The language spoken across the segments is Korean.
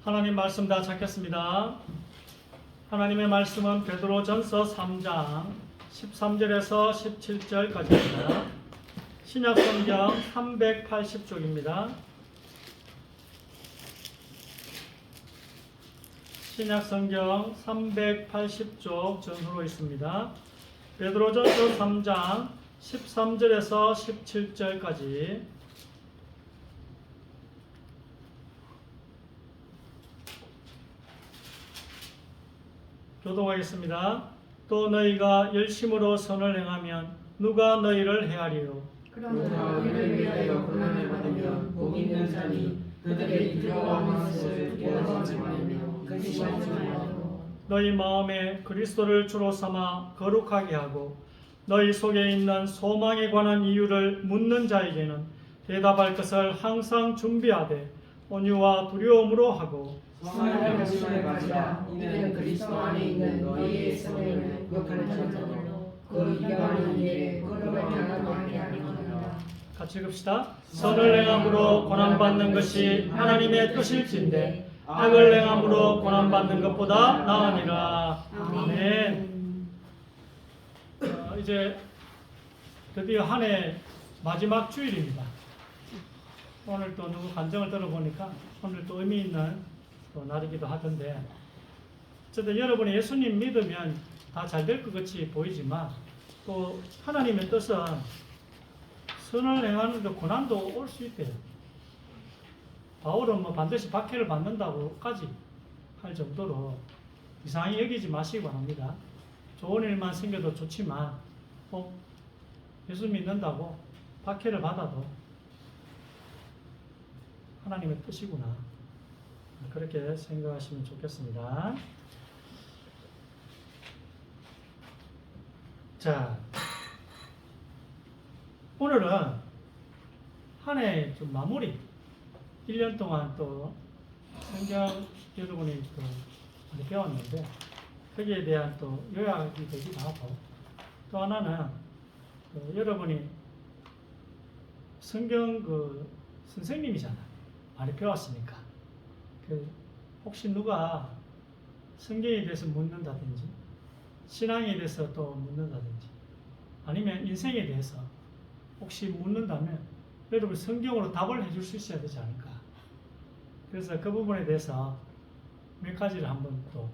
하나님 말씀 다 찾겠습니다. 하나님의 말씀은 베드로전서 3장 13절에서 17절까지입니다. 신약성경 380쪽입니다. 신약성경 380쪽 전후로 있습니다. 베드로전서 3장 13절에서 17절까지 교독하겠습니다. 또 너희가 열심으로 선을 행하면 누가 너희를 헤아리요? 그러나 우리를 위하여 고난을 받으면 복 있는 자니 그들의 두려워하는 것을 두려워하지 말며 근심하지 말고 너희 마음에 그리스도를 주로 삼아 거룩하게 하고 너희 속에 있는 소망에 관한 이유를 묻는 자에게는 대답할 것을 항상 준비하되 온유와 두려움으로 하고 성령의 말씀을 가지라. 이는 그리스도 안에 있는 너희의 성령을 욕하는 자들로 그 이방하는 일에 거룩을 당하게 하리라. 같이 읽읍시다. 선을 행함으로 고난받는 것이 하나님의 뜻일진데 악을 행함으로 고난받는 것보다 나으니라. 아멘. 이제 드디어 한 해 마지막 주일입니다. 오늘 또 누구 간증을 들어보니까 오늘 또 의미 있는 또 날이기도 하던데, 어쨌든 여러분이 예수님 믿으면 다 잘 될 것 같이 보이지만 또 하나님의 뜻은 선을 행하는데 고난도 올 수 있대요. 바울은 뭐 반드시 박해를 받는다고까지 할 정도로 이상히 여기지 마시기 바랍니다. 좋은 일만 생겨도 좋지만 예수 믿는다고 박해를 받아도 하나님의 뜻이구나, 그렇게 생각하시면 좋겠습니다. 자, 오늘은 한 해 좀 마무리, 1년 동안 또 성경 여러분이 또 많이 배웠는데 거기에 대한 또 요약이 되기도 하고, 또 하나는 여러분이 성경 선생님이잖아. 많이 배웠으니까. 혹시 누가 성경에 대해서 묻는다든지 신앙에 대해서 또 묻는다든지 아니면 인생에 대해서 혹시 묻는다면 여러분 성경으로 답을 해줄 수 있어야 되지 않을까. 그래서 그 부분에 대해서 몇 가지를 한번 또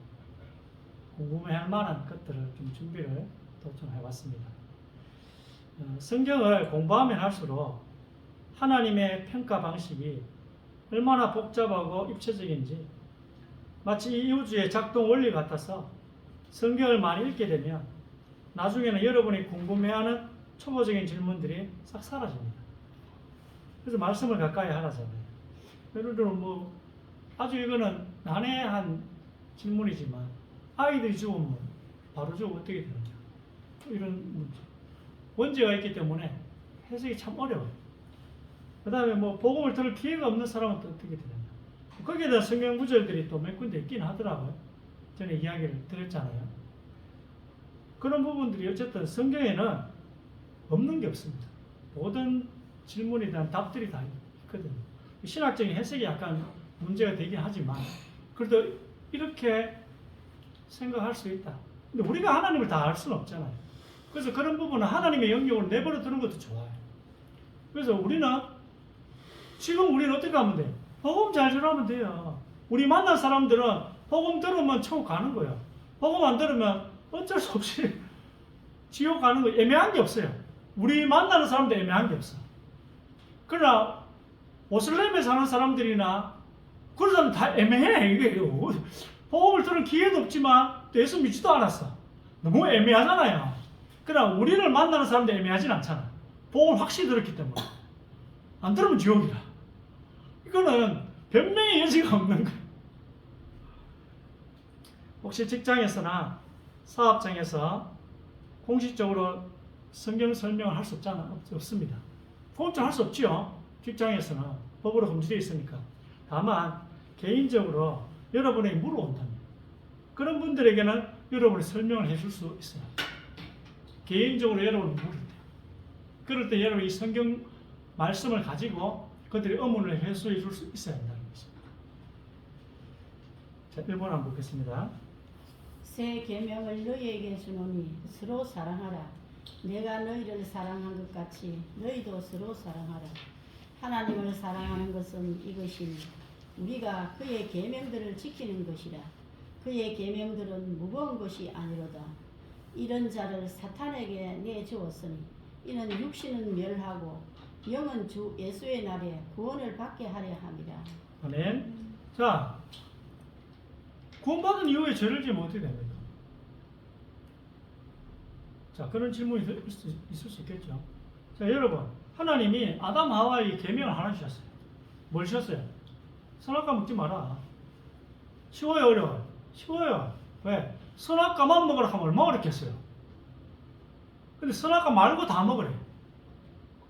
궁금해할 만한 것들을 좀 준비를 또 좀 해봤습니다. 성경을 공부하면 할수록 하나님의 평가 방식이 얼마나 복잡하고 입체적인지, 마치 이 우주의 작동 원리 같아서 성경을 많이 읽게 되면 나중에는 여러분이 궁금해하는 초보적인 질문들이 싹 사라집니다. 그래서 말씀을 가까이 하라잖아요. 예를 들어 아주 이거는 난해한 질문이지만 아이들이 죽으면 바로 죽으면 어떻게 되느냐, 이런 문제. 원죄가 있기 때문에 해석이 참 어려워요. 그 다음에 복음을 들을 기회가 없는 사람은 또 어떻게 되느냐. 거기에 대한 성경 구절들이 또 몇 군데 있긴 하더라고요. 전에 이야기를 드렸잖아요. 그런 부분들이 어쨌든 성경에는 없는 게 없습니다. 모든 질문에 대한 답들이 다 있거든요. 신학적인 해석이 약간 문제가 되긴 하지만 그래도 이렇게 생각할 수 있다. 근데 우리가 하나님을 다 알 수는 없잖아요. 그래서 그런 부분은 하나님의 영역으로 내버려 두는 것도 좋아요. 그래서 지금 우리는 어떻게 하면 돼요? 복음 잘 전하면 돼요. 우리 만난 사람들은 복음 들으면 천국 가는 거예요. 복음 안 들으면 어쩔 수 없이 지옥 가는 거, 애매한 게 없어요. 우리 만나는 사람도 애매한 게 없어. 그러나 모슬렘에 사는 사람들이나 그런 사람은 다 애매해. 이게 복음을 들은 기회도 없지만 예수 믿지도 않았어. 너무 애매하잖아요. 그러나 우리를 만나는 사람도 애매하진 않잖아. 복음을 확실히 들었기 때문에. 안 들으면 지옥이라. 이거는 변명의 여지가 없는 거예요. 혹시 직장에서나 사업장에서 공식적으로 성경 설명을 할 수 없습니다. 공식적으로 할 수 없지요. 직장에서는 법으로 금지되어 있으니까. 다만 개인적으로 여러분에게 물어온다면 그런 분들에게는 여러분이 설명을 해줄 수 있어요. 개인적으로 여러분을 물을 때, 그럴 때 여러분이 성경 말씀을 가지고 그들의 의문을 해소해 줄 수 있어야 한다는 것입니다. 자, 1번 한번 보겠습니다. 새 계명을 너희에게 주노니 서로 사랑하라. 내가 너희를 사랑한 것 같이 너희도 서로 사랑하라. 하나님을 사랑하는 것은 이것이니 우리가 그의 계명들을 지키는 것이라. 그의 계명들은 무거운 것이 아니로다. 이런 자를 사탄에게 내주었으니 이는 육신은 멸하고 영은 주 예수의 날에 구원을 받게 하려 함이라. 아멘. 자, 구원받은 이후에 죄를 지으면 어떻게 됩니까? 자, 그런 질문이 있을 수 있겠죠. 자, 여러분, 하나님이 아담 하와의 계명을 하나 주셨어요. 뭘 주셨어요? 선악과 먹지 마라. 쉬워요, 어려워요? 쉬워요. 왜? 선악과만 먹으라 하면 얼마나 어렵겠어요. 근데 선악과 말고 다 먹으래.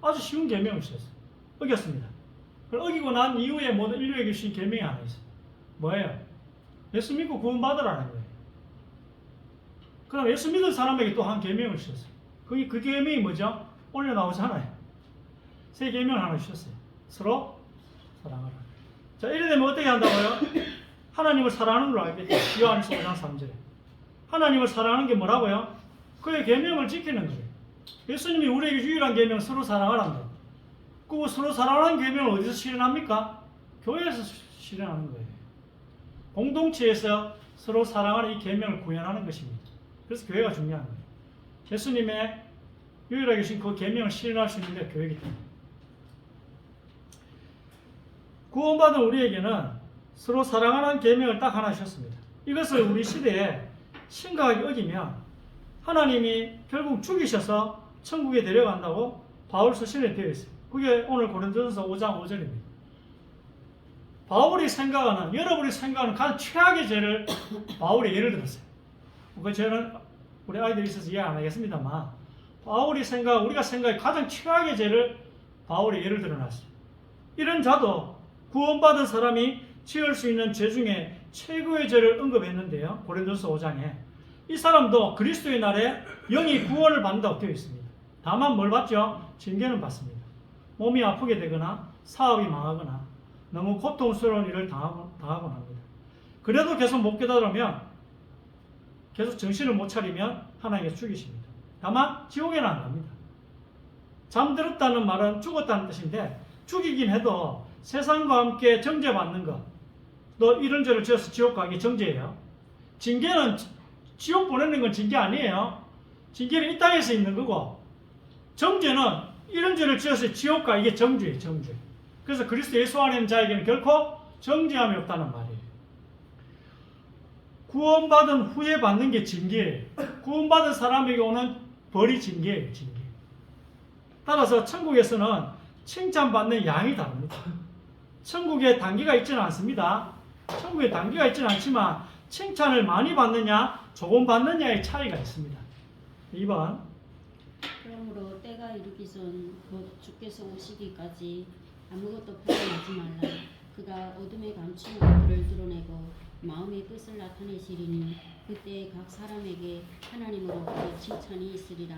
아주 쉬운 계명을 주셨어요. 어겼습니다. 그걸 어기고 난 이후에 모든 인류에게 주신 계명이 하나 있어요. 뭐예요? 예수 믿고 구원받으라는 거예요. 그다음 예수 믿은 사람에게 또 한 계명을 주셨어요. 그 계명이 뭐죠? 오늘 나오잖아요. 새 계명을 하나 주셨어요. 서로 사랑하라. 자, 이래 되면 어떻게 한다고요? 하나님을 사랑하는 걸 알겠죠. 요한일서 5장 3절에. 하나님을 사랑하는 게 뭐라고요? 그의 계명을 지키는 거예요. 예수님이 우리에게 유일한 계명 서로 사랑하라는 거예요. 그 서로 사랑하는 계명을 어디서 실현합니까? 교회에서 실현하는 거예요. 공동체에서 서로 사랑하는 이 계명을 구현하는 것입니다. 그래서 교회가 중요한 거예요. 예수님의 유일하게 주신 그 계명을 실현할 수 있는 게 교회이기 때문에. 구원받은 우리에게는 서로 사랑하는 계명을 딱 하나 주셨습니다. 이것을 우리 시대에 심각하게 어기면 하나님이 결국 죽이셔서 천국에 데려간다고 바울서 신에 되어 있어요. 그게 오늘 고린도전서 5장 5절입니다. 바울이 생각하는, 여러분이 생각하는 가장 최악의 죄를 바울이 예를 들었어요. 그 죄는 우리 아이들이 있어서 이해 안 하겠습니다만, 우리가 생각해 가장 최악의 죄를 바울이 예를 들어놨어요. 이런 자도 구원받은 사람이 지을 수 있는 죄 중에 최고의 죄를 언급했는데요. 고린도서 5장에. 이 사람도 그리스도의 날에 영이 구원을 받는다고 되어 있습니다. 다만 뭘 받죠? 징계는 받습니다. 몸이 아프게 되거나 사업이 망하거나 너무 고통스러운 일을 당하곤 합니다. 그래도 계속 못 깨달으면, 계속 정신을 못 차리면 하나님께서 죽이십니다. 다만 지옥에는 안 갑니다. 잠들었다는 말은 죽었다는 뜻인데, 죽이긴 해도 세상과 함께 정죄받는 것, 너 이런 죄를 지어서 지옥 가기 정죄예요. 징계는 지옥 보내는 건 징계 아니에요. 징계는 이 땅에서 있는 거고, 정죄는 이런 죄를 지어서 지옥 가, 이게 정죄예요. 정죄. 그래서 그리스도 예수 안에 있는 자에게는 결코 정죄함이 없다는 말이에요. 구원받은 후에 받는 게 징계예요. 구원받은 사람에게 오는 벌이 징계예요. 징계. 따라서 천국에서는 칭찬받는 양이 다릅니다. 천국에 단계가 있지는 않습니다. 천국에 단계가 있지는 않지만 칭찬을 많이 받느냐 조금 받느냐의 차이가 있습니다. 2번. 그러므로 때가 이르기 전 곧 주께서 오시기까지 아무것도 포기하지 말라. 그가 어둠에 감춘 것들을 드러내고 마음의 뜻을 나타내시리니 그때 각 사람에게 하나님으로부터 칭찬이 있으리라.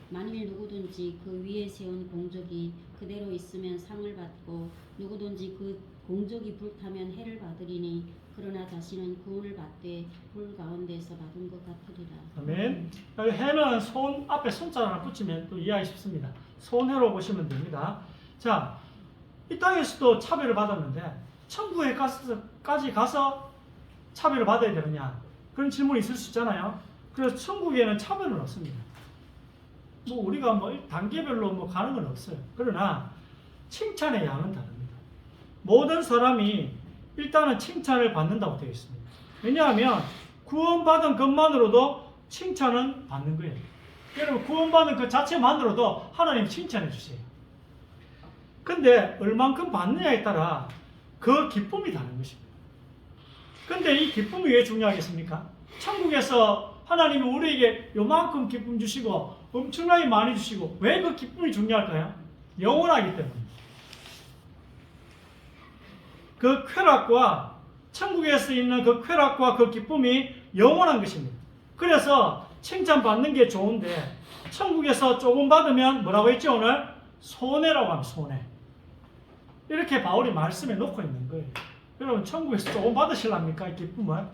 만일 누구든지 그 위에 세운 공적이 그대로 있으면 상을 받고 누구든지 그 공적이 불타면 해를 받으리니 그러나 자신은 구원을 받되 불 가운데서 받은 것 같으리라. 아멘. 해는 손 앞에 손자 하나 붙이면 또 이해하기 쉽습니다. 손해로 보시면 됩니다. 자, 이 땅에서도 차별을 받았는데 천국에까지 가서 차별을 받아야 되느냐, 그런 질문이 있을 수 있잖아요. 그래서 천국에는 차별은 없습니다. 뭐 우리가 뭐 단계별로 뭐 가는 건 없어요. 그러나 칭찬의 양은 다릅니다. 모든 사람이 일단은 칭찬을 받는다고 되어 있습니다. 왜냐하면 구원받은 것만으로도 칭찬은 받는 거예요. 여러분, 구원받은 그 자체만으로도 하나님 칭찬해 주세요. 근데 얼만큼 받느냐에 따라 그 기쁨이 다른 것입니다. 근데 이 기쁨이 왜 중요하겠습니까? 천국에서 하나님이 우리에게 요만큼 기쁨 주시고 엄청나게 많이 주시고, 왜 그 기쁨이 중요할까요? 영원하기 때문에. 그 쾌락과, 천국에서 있는 그 쾌락과 그 기쁨이 영원한 것입니다. 그래서 칭찬받는 게 좋은데, 천국에서 조금 받으면 뭐라고 했죠 오늘? 손해라고 합니다. 손해. 이렇게 바울이 말씀해 놓고 있는 거예요. 여러분 천국에서 조금 받으실랍니까? 이 기쁨을?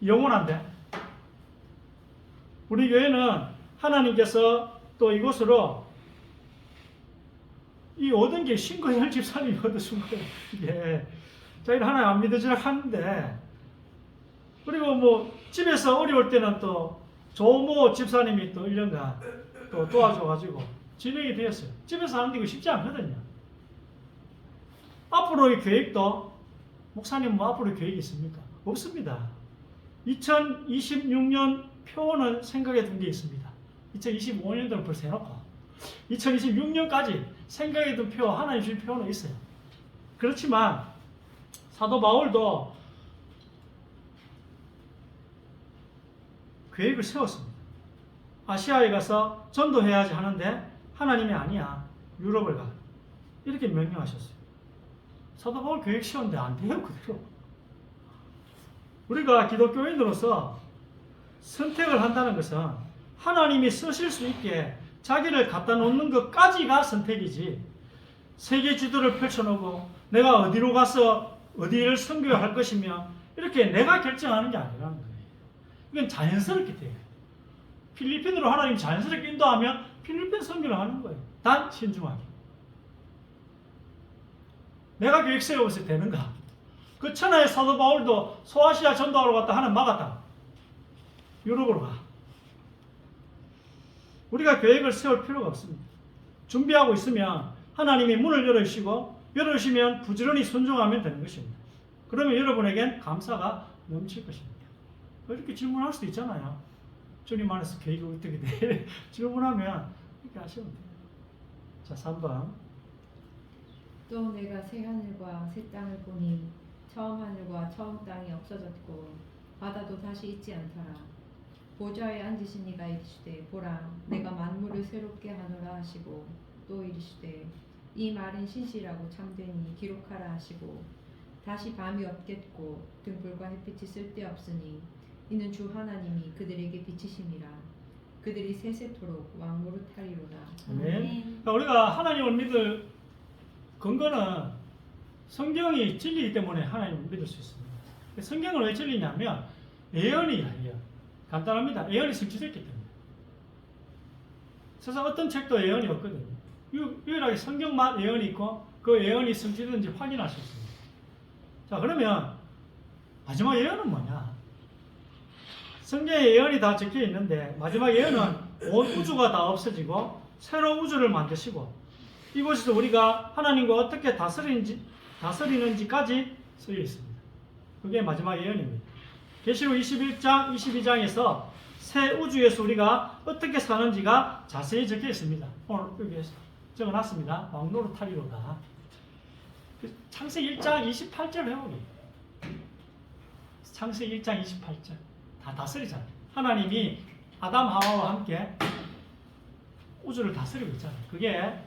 영원한데. 우리 교회는 하나님께서 또 이곳으로 이 얻은 게 신건열 집사님이 얻으신 거예요. 이게 자기는 하나님 안 믿어지라 하는데, 그리고 뭐 집에서 어려울 때는 또 조모 집사님이 또 1년간 또 도와줘가지고 진행이 되었어요. 집에서 하는 게 이거 쉽지 않거든요. 앞으로의 계획도, 목사님 뭐 앞으로의 계획이 있습니까? 없습니다. 2026년 표는 생각해 둔 게 있습니다. 2025년도는 벌써 해놓고 2026년까지 생각해 둔 표, 하나님 주신 표는 있어요. 그렇지만 사도 바울도 계획을 세웠습니다. 아시아에 가서 전도해야지 하는데 하나님이 아니야, 유럽을 가, 이렇게 명령하셨어요. 사도 바울 계획 세웠는데 안 돼요, 그대로. 우리가 기독교인으로서 선택을 한다는 것은 하나님이 쓰실 수 있게 자기를 갖다 놓는 것까지가 선택이지, 세계 지도를 펼쳐놓고 내가 어디로 가서 어디를 선교할 것이며 이렇게 내가 결정하는 게 아니라는 거예요. 이건 자연스럽게 돼요. 필리핀으로 하나님이 자연스럽게 인도하면 필리핀 선교를 하는 거예요. 단 신중하게. 내가 계획 세워서 되는가? 그 천하의 사도 바울도 소아시아 전도하러 갔다 하나님 막았다. 유럽으로 가. 우리가 계획을 세울 필요가 없습니다. 준비하고 있으면 하나님이 문을 열어주시면 부지런히 순종하면 되는 것입니다. 그러면 여러분에겐 감사가 넘칠 것입니다. 이렇게 질문할 수도 있잖아요. 주님 안에서 계획이 어떻게 돼? 질문하면 이렇게 하시면 돼요. 자, 3번. 또 내가 새 하늘과 새 땅을 보니 처음 하늘과 처음 땅이 없어졌고 바다도 다시 있지 않더라. 보좌에 앉으신 이가 이르시되 보라 내가 만물을 새롭게 하노라 하시고 또 이르시되 이 말은 신실하고 참되니 기록하라 하시고 다시 밤이 없겠고 등불과 햇빛이 쓸데없으니 이는 주 하나님이 그들에게 비치심이라. 그들이 세세토록 왕노릇하리로다. 아멘. 그러니까 우리가 하나님을 믿을 근거는 성경이 진리이기 때문에 하나님을 믿을 수 있습니다. 성경을 왜 진리냐면 예언이에요. 간단합니다. 예언이 성취됐기 때문에. 세상 어떤 책도 예언이 없거든요. 유일하게 성경만 예언이 있고 그 예언이 성취된지 확인할 수 있습니다. 자, 그러면 마지막 예언은 뭐냐? 성경에 예언이 다 적혀 있는데 마지막 예언은 온 우주가 다 없어지고 새로운 우주를 만드시고 이곳에서 우리가 하나님과 어떻게 다스리는지까지 쓰여 있습니다. 그게 마지막 예언입니다. 계시록 21장, 22장에서 새 우주에서 우리가 어떻게 사는지가 자세히 적혀 있습니다. 오늘 여기 적어놨습니다. 왕노릇하리로다. 창세기 1장 28절 회복이. 창세기 1장 28절. 다 다스리잖아요. 하나님이 아담 하와와 함께 우주를 다스리고 있잖아요. 그게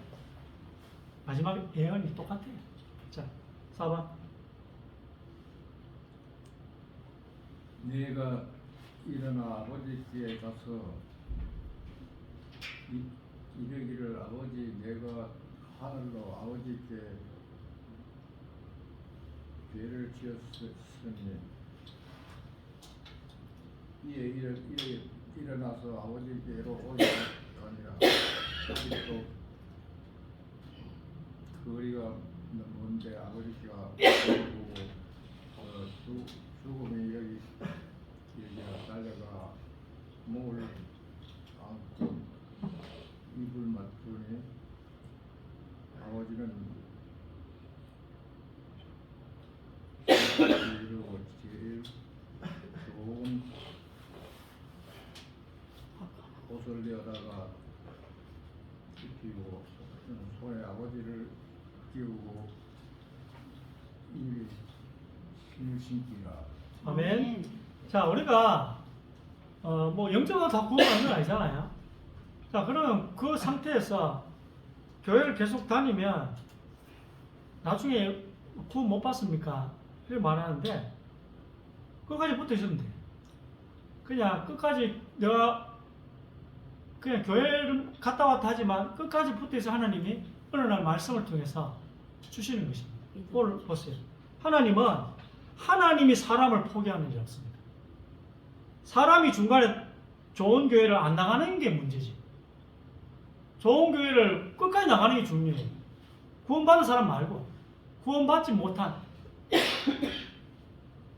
마지막 예언이 똑같아요. 자, 4번. 내가 일어나 아버지께 가서 이르기를 아버지 내가 하늘로 아버지께 죄를 지었으니 이에 일어나서 아버지께로 올라가니라. 또 거리가 먼데 아버지가 보고 죽음이 여기가 달려가 목을 안고 입을 맞추니 아버지는 이러고 제일 좋은 옷을 내다가 입히고 손에 아버지를 끼우고 입에 신을 신기라. 아멘. 자, 우리가 뭐 영적으로 다 구원하는 건 아니잖아요. 자, 그러면 그 상태에서 교회를 계속 다니면 나중에 구원 못 받습니까? 이렇게 말하는데 끝까지 붙어 있으면 돼. 그냥 끝까지 내가 그냥 교회를 갔다 왔다 하지만 끝까지 붙어 있어 하나님이 어느 날 말씀을 통해서 주시는 것입니다. 오늘 보세요. 하나님은 하나님이 사람을 포기하는 일 없습니다. 사람이 중간에 좋은 교회를 안 나가는 게 문제지. 좋은 교회를 끝까지 나가는 게 중요해요. 구원받은 사람 말고 구원받지 못한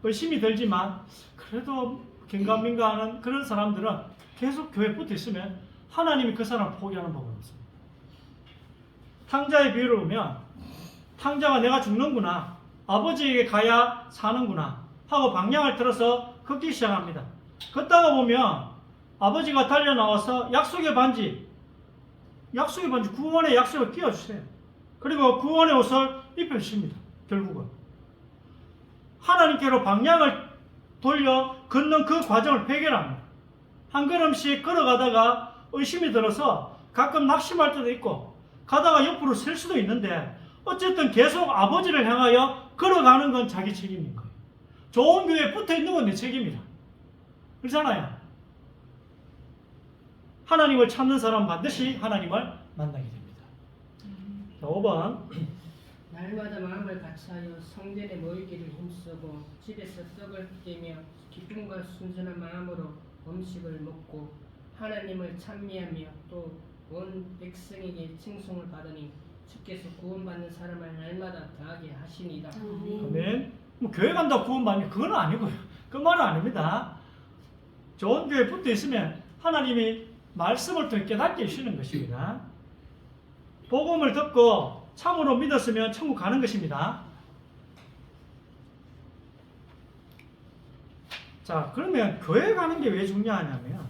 의심이 들지만 그래도 긴가민가하는 그런 사람들은 계속 교회에 붙어 있으면 하나님이 그 사람을 포기하는 법은 없습니다. 탕자의 비유를 보면 탕자가 내가 죽는구나, 아버지에게 가야 사는구나 하고 방향을 틀어서 걷기 시작합니다. 걷다가 보면 아버지가 달려나와서 약속의 반지 구원의 약속을 끼워주세요. 그리고 구원의 옷을 입혀주십니다. 결국은 하나님께로 방향을 돌려 걷는 그 과정을 해결합니다. 한 걸음씩 걸어가다가 의심이 들어서 가끔 낙심할 때도 있고 가다가 옆으로 셀 수도 있는데 어쨌든 계속 아버지를 향하여 걸어가는 건 자기 책임인 거예요. 좋은 교회에 붙어 있는 건 내 책임이다. 그렇잖아요. 하나님을 찾는 사람은 반드시 하나님을 만나게 됩니다. 자, 5번. 날마다 마음을 같이하여 성전에 모이기를 힘쓰고 집에서 떡을 떼며 기쁨과 순전한 마음으로 음식을 먹고 하나님을 찬미하며 또 온 백성에게 칭송을 받으니 주께서 구원받는 사람을 날마다 더하게 하시니라. 아멘. 뭐 교회 간다고 구원받니? 그건 아니고요. 그 말은 아닙니다. 좋은 교회에 붙어 있으면 하나님이 말씀을 통해 깨닫게 해주시는 것입니다. 복음을 듣고 참으로 믿었으면 천국 가는 것입니다. 자, 그러면 교회 가는 게 왜 중요하냐면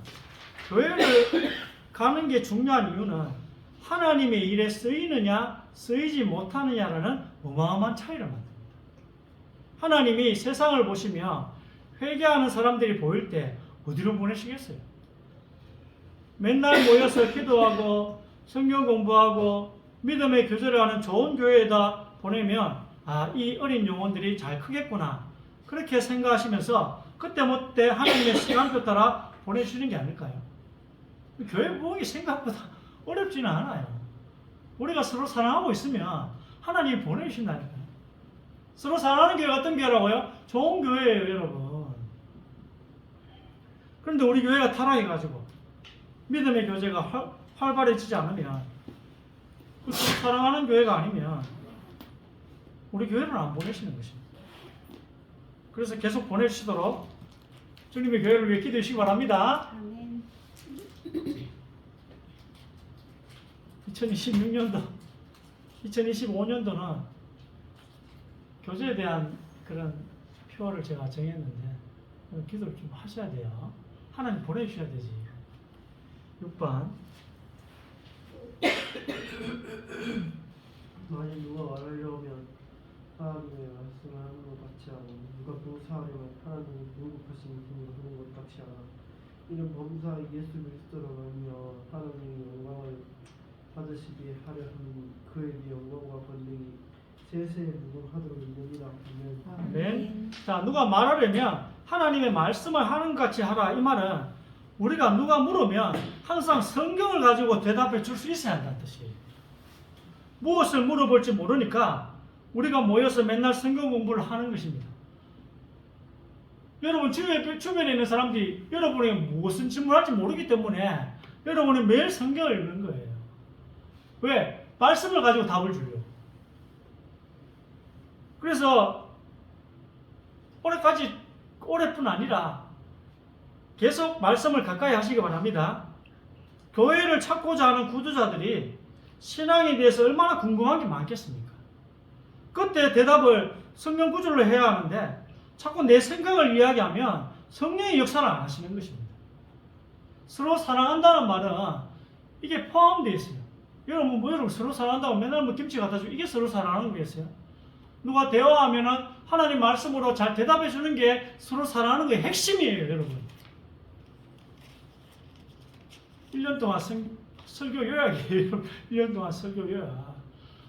교회를 가는 게 중요한 이유는 하나님의 일에 쓰이느냐 쓰이지 못하느냐라는 어마어마한 차이를 만듭니다. 하나님이 세상을 보시며 회개하는 사람들이 보일 때 어디로 보내시겠어요? 맨날 모여서 기도하고 성경 공부하고 믿음의 교제를 하는 좋은 교회에다 보내면 이 어린 영혼들이 잘 크겠구나 그렇게 생각하시면서 그때그때 하나님의 시간표 따라 보내주시는 게 아닐까요? 교회 부흥이 생각보다 어렵지는 않아요. 우리가 서로 사랑하고 있으면 하나님이 보내주신다니까요. 서로 사랑하는 교회가 어떤 교회라고요? 좋은 교회예요, 여러분. 그런데 우리 교회가 타락해가지고 믿음의 교제가 활발해지지 않으면 서로 사랑하는 교회가 아니면 우리 교회는 안 보내시는 것입니다. 그래서 계속 보내주시도록 주님의 교회를 위해 기도해 주시기 바랍니다. 아멘. 2026년도, 2025년도는 교제에 대한 그런 표를 제가 정했는데 기도를 좀 하셔야 돼요. 하나님 보내주셔야 되지. 6번. 만일 누가 말하려면 하나님의 말씀을 하는 것 같이 하고 누가 봉사하려면 하나님의 능력하신 분으로 하는 것 같이 하라. 이는 범사 예수 그리스도로 말미암아 하나님의 영광을 받으시게 하려 하는 그에게 영광과 권능이 세세에 무궁하도록 있느니라. 아멘. 아멘. 자, 누가 말하려면 하나님의 말씀을 하는 것 같이 하라. 이 말은 우리가 누가 물으면 항상 성경을 가지고 대답해 줄 수 있어야 한다는 뜻이에요. 무엇을 물어볼지 모르니까 우리가 모여서 맨날 성경 공부를 하는 것입니다. 여러분 주변에 있는 사람들이 여러분이 무슨 질문할지 모르기 때문에 여러분이 매일 성경을 읽는 거예요. 왜? 말씀을 가지고 답을 주려고. 그래서 올해뿐 아니라 계속 말씀을 가까이 하시기 바랍니다. 교회를 찾고자 하는 구두자들이 신앙에 대해서 얼마나 궁금한 게 많겠습니까? 그때 대답을 성경 구절로 해야 하는데 자꾸 내 생각을 이야기하면 성령의 역사를 안 하시는 것입니다. 서로 사랑한다는 말은 이게 포함되어 있어요. 여러분 서로 사랑한다고 맨날 김치 갖다 주고 이게 서로 사랑하는 거겠어요? 누가 대화하면은 하나님 말씀으로 잘 대답해 주는 게 서로 사랑하는 거의 핵심이에요, 여러분. 1년 동안 설교 요약이에요. 1년 동안 설교 요약.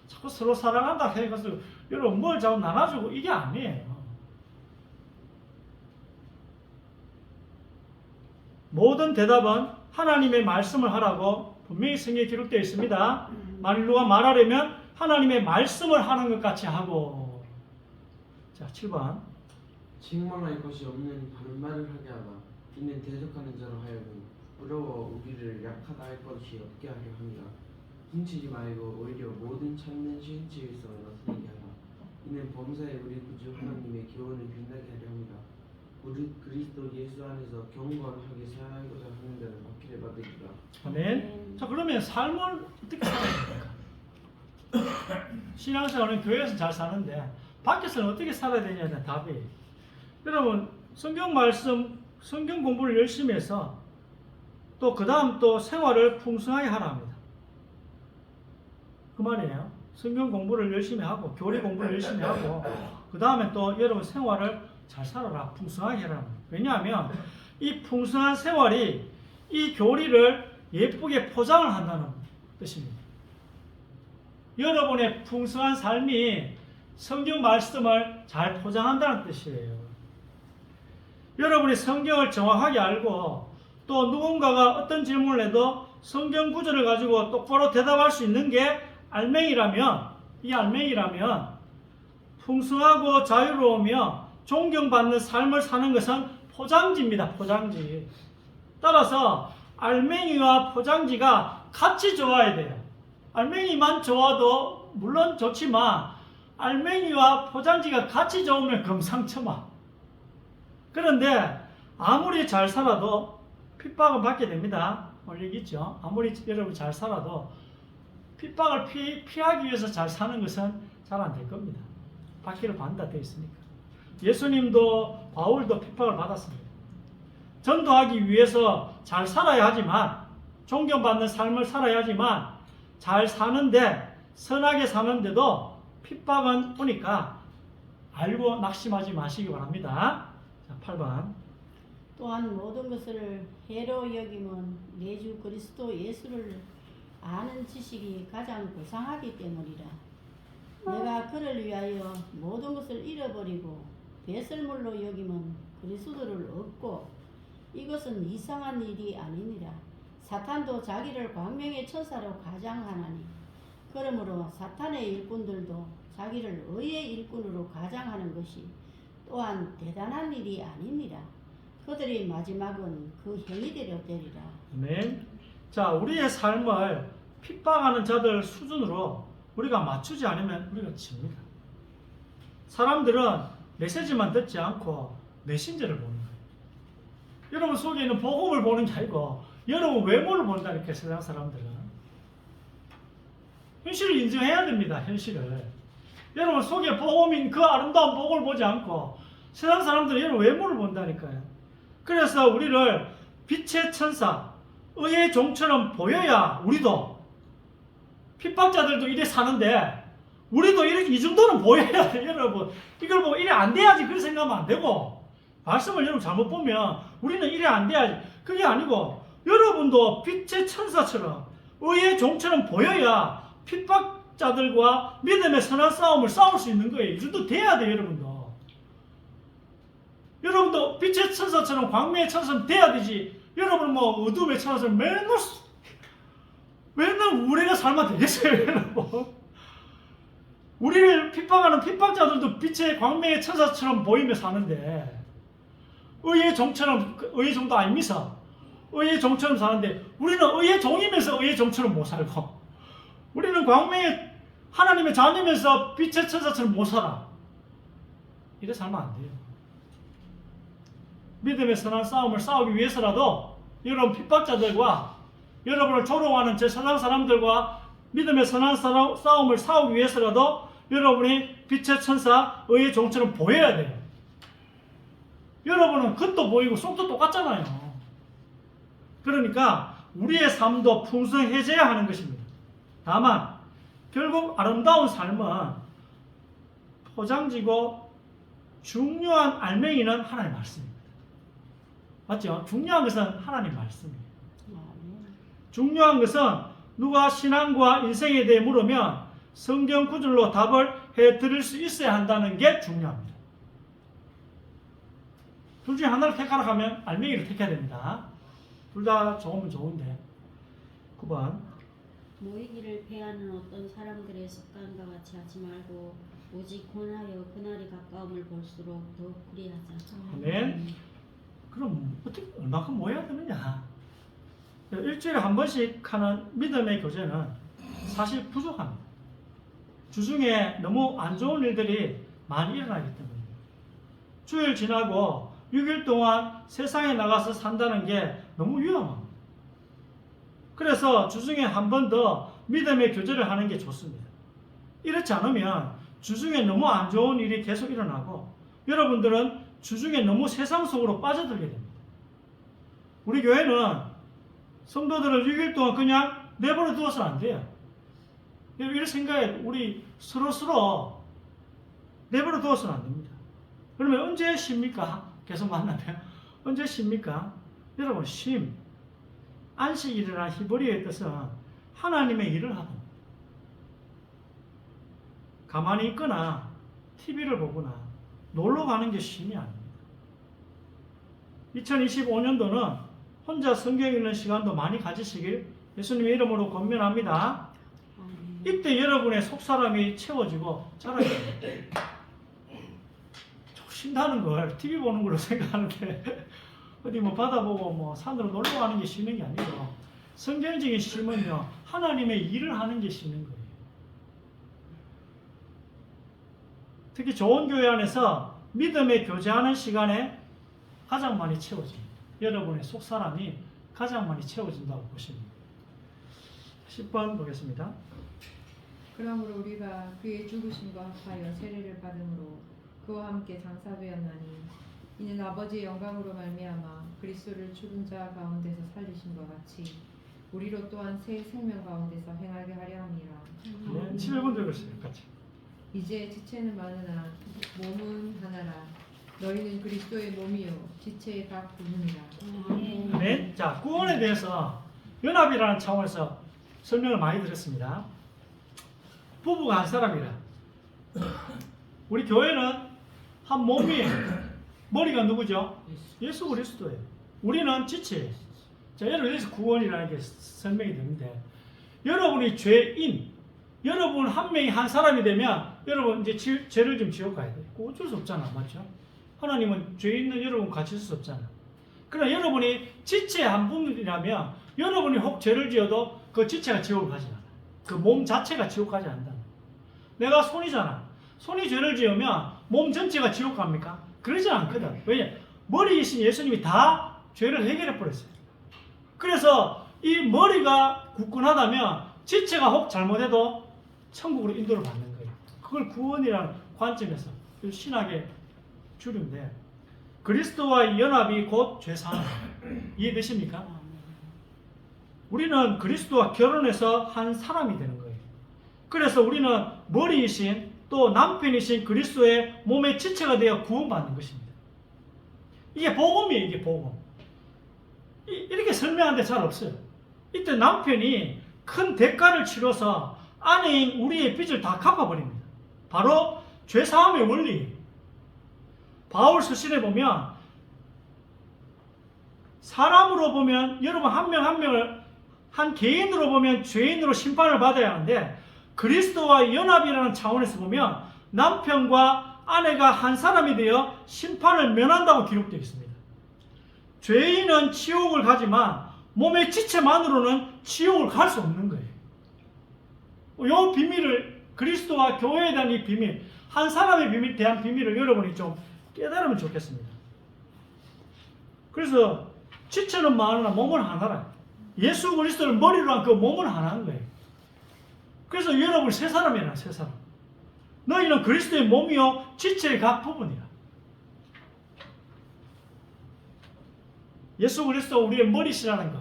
자꾸 서로 사랑한다 해가지고 여러분 뭘 자꾸 나눠주고 이게 아니에요. 모든 대답은 하나님의 말씀을 하라고 분명히 성경에 기록되어 있습니다. 만일 누가 말하려면 하나님의 말씀을 하는 것 같이 하고. 자, 7번. 책망할 것이 없는 바른 말을 하게 하라. 이는 대적하는 자로 하여금 부러워 우리를 약하다 할 것이 없게 하려 합니다. 훔치지 말고 오히려 모든 참는 시행치에서 나타내게 하라. 이는 범사에 우리 구주 하나님의 교훈을 빛나게 하려 합니다. 우리 그리스도 예수 안에서 경건하게 살고자 하는 자는 박해를 받으리라. 아멘. 자, 그러면 삶을 어떻게 살아야 됩니까? 신앙생활은 교회에서 잘 사는데 밖에서는 어떻게 살아야 되냐는 답이, 여러분 성경 말씀, 성경 공부를 열심히 해서 또 그 다음 또 생활을 풍성하게 하라 합니다. 그 말이에요. 성경 공부를 열심히 하고 교리 공부를 열심히 하고 그 다음에 또 여러분 생활을 잘 살아라, 풍성하게 해라. 왜냐하면 이 풍성한 생활이 이 교리를 예쁘게 포장을 한다는 뜻입니다. 여러분의 풍성한 삶이 성경 말씀을 잘 포장한다는 뜻이에요. 여러분이 성경을 정확하게 알고 또 누군가가 어떤 질문을 해도 성경 구절을 가지고 똑바로 대답할 수 있는 게 알맹이라면, 이 알맹이라면 풍성하고 자유로우며 존경받는 삶을 사는 것은 포장지입니다. 포장지. 따라서 알맹이와 포장지가 같이 좋아야 돼요. 알맹이만 좋아도 물론 좋지만 알맹이와 포장지가 같이 좋으면 금상첨화. 그런데 아무리 잘 살아도 핍박은 받게 됩니다. 원래 있죠. 아무리 여러분 잘 살아도 핍박을 피하기 위해서 잘 사는 것은 잘 안 될 겁니다. 받기를 받는다 되어 있으니까. 예수님도 바울도 핍박을 받았습니다. 전도하기 위해서 잘 살아야 하지만, 존경받는 삶을 살아야 하지만 잘 사는데, 선하게 사는데도 핍박은 오니까 알고 낙심하지 마시기 바랍니다. 자, 8번. 또한 모든 것을 해로 여김은 내 주 그리스도 예수를 아는 지식이 가장 고상하기 때문이라. 내가 그를 위하여 모든 것을 잃어버리고 배설물로 여김은 그리스도를 얻고 이것은 이상한 일이 아니니라. 사탄도 자기를 광명의 천사로 가장하나니 그러므로 사탄의 일꾼들도 자기를 의의 일꾼으로 가장하는 것이 또한 대단한 일이 아니니라. 그들의 마지막은 그 행위대로 되리라. 아멘. 자, 우리의 삶을 핍박하는 자들 수준으로 우리가 맞추지 않으면 우리가 집니다. 사람들은 메시지만 듣지 않고 메신저를 보는 거예요. 여러분 속에 있는 복음을 보는 게 아니고 여러분 외모를 본다니까, 세상 사람들은. 현실을 인정해야 됩니다. 현실을. 여러분 속에 복음인 그 아름다운 복음을 보지 않고 세상 사람들은 여러분 외모를 본다니까요. 그래서 우리를 빛의 천사, 의의 종처럼 보여야 우리도, 핍박자들도 이래 사는데 우리도 이 정도는 보여야 돼. 여러분 이걸 보고 이래 안 돼야지 그렇게 생각하면 안 되고, 말씀을 여러분 잘못 보면 우리는 이래 안 돼야지, 그게 아니고 여러분도 빛의 천사처럼 의의 종처럼 보여야 핍박자들과 믿음의 선한 싸움을 싸울 수 있는 거예요. 이 정도 돼야 돼요. 여러분도 빛의 천사처럼 광명의 천사처럼 돼야 되지. 여러분 뭐 어둠의 천사처럼 맨날 우리가 살면 되겠어요. 여러분. 우리를 핍박하는 핍박자들도 빛의 광명의 천사처럼 보이며 사는데, 의의 종처럼, 의의 종도 아닙니다. 의의 종처럼 사는데 우리는 의의 종이면서 의의 종처럼 못 살고, 우리는 광명의 하나님의 자녀면서 빛의 천사처럼 못 살아. 이래 살면 안 돼요. 믿음의 선한 싸움을 싸우기 위해서라도 여러분 핍박자들과 여러분을 조롱하는 제 세상 사람들과 믿음의 선한 싸움을 싸우기 위해서라도 여러분이 빛의 천사, 의의 종처럼 보여야 돼요. 여러분은 겉도 보이고 속도 똑같잖아요. 그러니까 우리의 삶도 풍성해져야 하는 것입니다. 다만 결국 아름다운 삶은 포장지고 중요한 알맹이는 하나님의 말씀입니다. 맞죠? 중요한 것은 하나님 말씀이에요. 중요한 것은 누가 신앙과 인생에 대해 물으면 성경 구절로 답을 해드릴 수 있어야 한다는 게 중요합니다. 둘 중에 하나를 택하라 하면 알맹이를 택해야 됩니다. 둘 다 좋으면 좋은데. 9번. 모이기를 패하는 어떤 사람들의 습관과 같이 하지 말고 오직 권하여 그날이 가까움을 볼수록 더욱 그리하자. 아멘. 그럼 어떻게 얼마큼 모여야 되느냐? 일주일에 한 번씩 하는 믿음의 교제는 사실 부족합니다. 주중에 너무 안 좋은 일들이 많이 일어나기 때문입니다. 주일 지나고 6일 동안 세상에 나가서 산다는 게 너무 위험합니다. 그래서 주중에 한 번 더 믿음의 교제를 하는 게 좋습니다. 이렇지 않으면 주중에 너무 안 좋은 일이 계속 일어나고 여러분들은 주중에 너무 세상 속으로 빠져들게 됩니다. 우리 교회는 성도들을 6일 동안 그냥 내버려 두어서는 안 돼요. 이런 생각에 우리 서로 내버려 두어서는 안 됩니다. 그러면 언제 쉽니까? 계속 만나면 언제 쉽니까? 여러분, 쉼, 안식일이나 히브리어의 뜻은 하나님의 일을 하다. 가만히 있거나 TV를 보거나 놀러 가는 게 쉼이 아닙니다. 2025년도는 혼자 성경 읽는 시간도 많이 가지시길 예수님의 이름으로 권면합니다. 이때 여러분의 속사람이 채워지고 자라게 됩니다. 쉰다는 걸 TV 보는 걸로 생각하는데 어디 뭐 바다 보고 뭐 산으로 놀러 가는 게 쉬는 게 아니고 성경적인 쉼은요 하나님의 일을 하는 게 쉬는 거예요. 특히 좋은 교회 안에서 믿음의 교제하는 시간에 가장 많이 채워집니다. 여러분의 속사람이 가장 많이 채워진다고 보십니다. 10번 보겠습니다. 그러므로 우리가 그의 죽으심과 합하여 세례를 받음으로 그와 함께 장사되었나니 이는 아버지의 영광으로 말미암아 그리스도를 죽은 자 가운데서 살리신 것 같이 우리로 또한 새 생명 가운데서 행하게 하려 함이라. 네, 11번 읽으세요. 같이. 이제 지체는 많으나 몸은 하나라. 너희는 그리스도의 몸이요 지체의 각 부분이라. 네, 자 구원에 대해서 연합이라는 차원에서 설명을 많이 드렸습니다. 부부가 한 사람이라. 우리 교회는 한 몸이에요. 머리가 누구죠? 예수 그리스도예요. 우리는 지체예요. 자, 여러분 여기서 구원이라는 게 설명이 되는데 여러분이 죄인, 여러분 한 명이 한 사람이 되면 여러분 이제 죄를 좀 지옥 가야 돼요. 그거 어쩔 수 없잖아, 맞죠? 하나님은 죄 있는 여러분 같이 있을 수 없잖아. 그러나 여러분이 지체의 한 부분이라면 여러분이 혹 죄를 지어도 그 지체가 지옥을 가지 않아. 그 몸 자체가 지옥 가지 않는다. 내가 손이잖아. 손이 죄를 지으면 몸 전체가 지옥 갑니까? 그러지 않거든. 왜냐? 머리이신 예수님이 다 죄를 해결해 버렸어요. 그래서 이 머리가 굳건하다면 지체가 혹 잘못해도 천국으로 인도를 받는 거예요. 그걸 구원이라는 관점에서 신학의 주류인데 그리스도와의 연합이 곧 죄사함. 이해되십니까? 우리는 그리스도와 결혼해서 한 사람이 되는 거예요. 그래서 우리는 머리이신 또 남편이신 그리스도의 몸의 지체가 되어 구원받는 것입니다. 이게 복음이에요. 이게 복음. 이렇게 설명하는데 잘 없어요. 이때 남편이 큰 대가를 치러서 아내인 우리의 빚을 다 갚아버립니다. 바로 죄사함의 원리예요. 바울 서신에 보면 사람으로 보면 여러분 한 명 한 명을 한 개인으로 보면 죄인으로 심판을 받아야 하는데 그리스도와 연합이라는 차원에서 보면 남편과 아내가 한 사람이 되어 심판을 면한다고 기록되어 있습니다. 죄인은 지옥을 가지만 몸의 지체만으로는 지옥을 갈 수 없는 거예요. 이 비밀을 그리스도와 교회에 대한 이 비밀, 한 사람의 비밀에 대한 비밀을 여러분이 좀 깨달으면 좋겠습니다. 그래서 지체는 많으나 몸은 하나라. 예수 그리스도를 머리로 한 그 몸은 하나인 거예요. 그래서 여러분 세 사람이라 세 사람. 너희는 그리스도의 몸이요 지체의 각 부분이라. 예수 그리스도 우리의 머리시라는 것,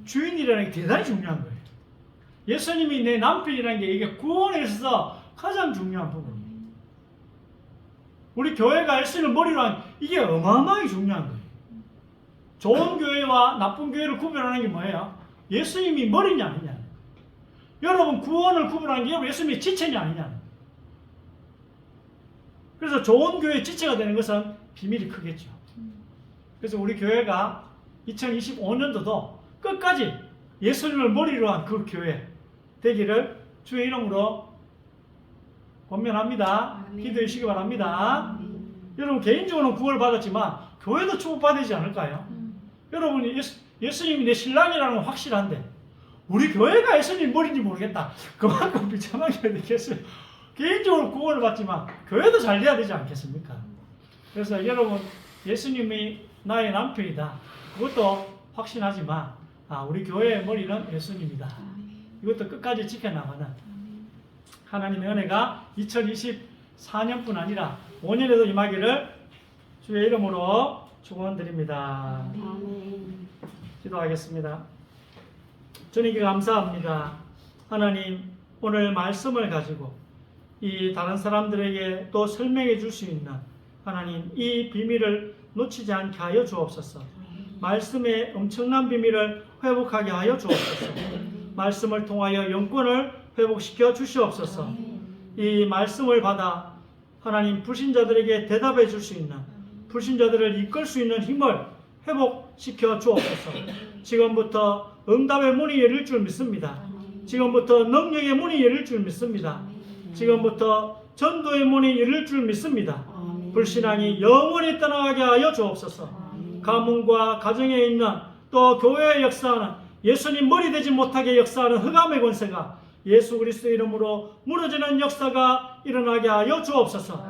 주인이라는 게 대단히 중요한 거예요. 예수님이 내 남편이라는 게 이게 구원에 있어서 가장 중요한 부분이에요. 우리 교회가 예수님을 머리로 한 이게 어마어마하게 중요한 거예요. 좋은 교회와 나쁜 교회를 구별하는 게 뭐예요? 예수님이 머리냐 아니냐. 여러분 구원을 구분하는 게 예수님의 지체냐 아니냐. 그래서 좋은 교회의 지체가 되는 것은 비밀이 크겠죠. 그래서 우리 교회가 2025년도도 끝까지 예수님을 머리로 한 그 교회 되기를 주의 이름으로 권면합니다. 아멘. 기도해 주시기 바랍니다. 아멘. 여러분 개인적으로는 구원을 받았지만 교회도 축복받지 않을까요? 여러분이 예수님이 내 신랑이라는 건 확실한데 우리 교회가 예수님 머리인지 모르겠다. 그만큼 비참하게 되겠어요. 개인적으로 구원을 받지만 교회도 잘 돼야 되지 않겠습니까? 그래서 여러분 예수님이 나의 남편이다. 그것도 확신하지만 우리 교회의 머리는 예수님이다. 이것도 끝까지 지켜나가는 하나님의 은혜가 2024년뿐 아니라 5년에도 임하기를 주의 이름으로 축원드립니다. 아멘. 기도하겠습니다. 주님께 감사합니다. 하나님 오늘 말씀을 가지고 이 다른 사람들에게 또 설명해 줄 수 있는 하나님 이 비밀을 놓치지 않게 하여 주옵소서. 말씀의 엄청난 비밀을 회복하게 하여 주옵소서. 말씀을 통하여 영권을 회복시켜 주시옵소서. 이 말씀을 받아 하나님 불신자들에게 대답해 줄 수 있는 불신자들을 이끌 수 있는 힘을 회복시켜 주옵소서. 지금부터 응답의 문이 열릴 줄 믿습니다. 지금부터 능력의 문이 열릴 줄 믿습니다. 지금부터 전도의 문이 열릴 줄 믿습니다. 불신앙이 영원히 떠나가게 하여 주옵소서. 가문과 가정에 있는 또 교회에 역사하는 예수님 머리 되지 못하게 역사하는 흑암의 권세가 예수 그리스도의 이름으로 무너지는 역사가 일어나게 하여 주옵소서.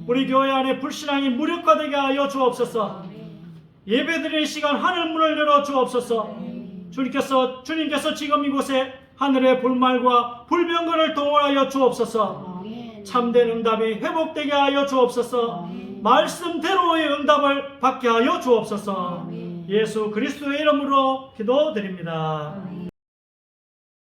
우리 교회 안에 불신앙이 무력화되게 하여 주옵소서. 예배드리는 시간 하늘 문을 열어 주옵소서. 주님께서 지금 이곳에 하늘의 불말과 불병거를 동원하여 주옵소서. 참된 응답이 회복되게 하여 주옵소서. 말씀대로의 응답을 받게 하여 주옵소서. 예수 그리스도의 이름으로 기도드립니다.